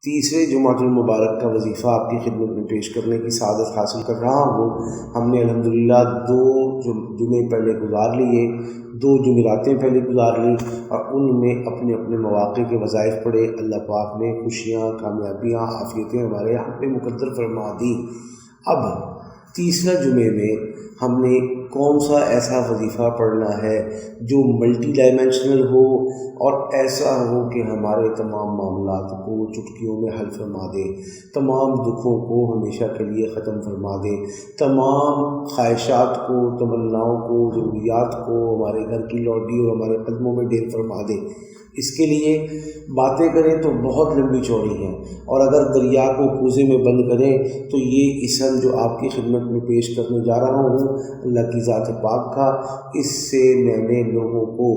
تیسرے جمعۃ المبارک کا وظیفہ آپ کی خدمت میں پیش کرنے کی سعادت حاصل کر رہا ہوں۔ ہم نے الحمدللہ 2 جمعے پہلے گزار لیے، 2 جمعراتیں پہلے گزار لیں اور ان میں اپنے اپنے مواقع کے وظائف پڑھے۔ اللہ پاک نے خوشیاں، کامیابیاں، عافیتیں ہمارے ہم پہ مقدر فرما دی۔ اب تیسرا جمعے میں ہم نے کون سا ایسا وظیفہ پڑھنا ہے جو ملٹی ڈائمینشنل ہو اور ایسا ہو کہ ہمارے تمام معاملات کو چٹکیوں میں حل فرما دے، تمام دکھوں کو ہمیشہ کے لیے ختم فرما دے، تمام خواہشات کو، تمناؤں کو، ضروریات کو ہمارے گھر کی لوڈی اور ہمارے قدموں میں ڈھیر فرما دے۔ اس کے لیے باتیں کریں تو بہت لمبی چوڑی ہیں، اور اگر دریا کو کوزے میں بند کریں تو یہ اسم جو آپ کی خدمت میں پیش کرنے جا رہا ہوں اللہ کی ذات پاک کا، اس سے میں نے لوگوں کو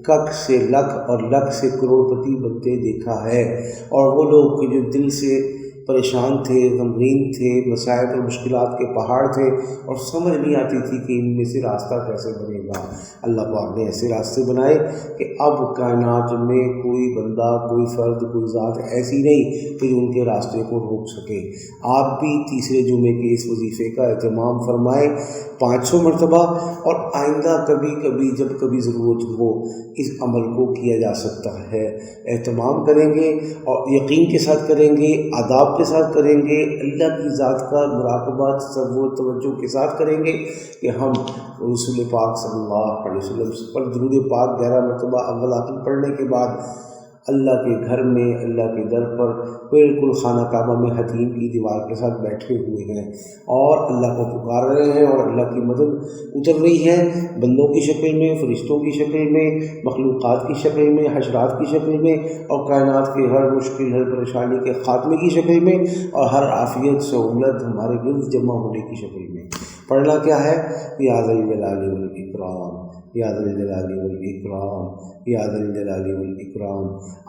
کک سے لکھ اور لکھ سے کروڑ پتی بنتے دیکھا ہے، اور وہ لوگ کہ جو دل سے پریشان تھے، غمگین تھے، مسائل اور مشکلات کے پہاڑ تھے اور سمجھ نہیں آتی تھی کہ ان میں سے راستہ کیسے بنے گا، اللہ پاک نے ایسے راستے بنائے کہ اب کائنات میں کوئی بندہ، کوئی فرد، کوئی ذات ایسی نہیں کہ جو ان کے راستے کو روک سکے۔ آپ بھی تیسرے جمعے کے اس وظیفے کا اہتمام فرمائیں 500 مرتبہ، اور آئندہ کبھی کبھی جب کبھی ضرورت ہو اس عمل کو کیا جا سکتا ہے۔ اہتمام کریں گے اور یقین کے ساتھ کریں گے، آداب کے ساتھ کریں گے، اللہ کی ذات کا مراقبہ، تصور، توجہ کے ساتھ کریں گے کہ ہم رسول پاک صلی اللہ علیہ وسلم پر درود پاک 11 مرتبہ اول آخر پڑھنے کے بعد اللہ کے گھر میں، اللہ کے در پر بالکل خانہ کعبہ میں حتیم کی دیوار کے ساتھ بیٹھے ہوئے ہیں اور اللہ کو پکار رہے ہیں، اور اللہ کی مدد اتر رہی ہے بندوں کی شکل میں، فرشتوں کی شکل میں، مخلوقات کی شکل میں، حشرات کی شکل میں، اور کائنات کے ہر مشکل، ہر پریشانی کے خاتمے کی شکل میں، اور ہر عافیت، سہولت ہمارے گرد جمع ہونے کی شکل میں۔ پڑھنا کیا ہے؟ یا ذا الجلال والاکرام، یا ذا الجلال والاکرام، یا ذا الجلال والاکرام۔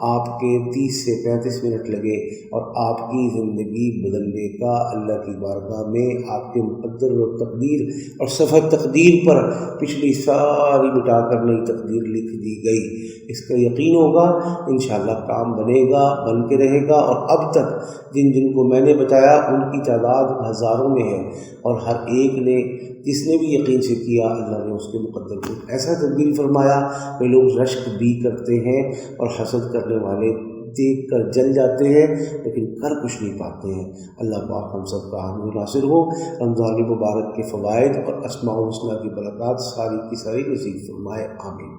آپ کے 30 سے 35 منٹ لگے اور آپ کی زندگی بدلنے کا اللہ کی بارگاہ میں آپ کے مقدر اور تقدیر اور صفحہ تقدیر پر پچھلی ساری مٹا کر نئی تقدیر لکھ دی گئی۔ اس کا یقین ہوگا، انشاءاللہ کام بنے گا، بن کے رہے گا، اور اب تک جن کو میں نے بتایا ان کی تعداد ہزاروں میں ہے، اور ہر ایک نے جس نے بھی یقین سے کیا اللہ نے اس کے مقدر کو ایسا تبدیل فرمایا کہ لوگ رشک بھی کرتے ہیں اور حسد کرنے والے دیکھ کر جل جاتے ہیں لیکن کر کچھ نہیں پاتے ہیں۔ اللہ پاک ہم سب کا حامی ناصر ہو، رمضان مبارک کے فوائد اور اسماء الحسنی کی برکات ساری کی ساری نصیب فرمائے، آمین۔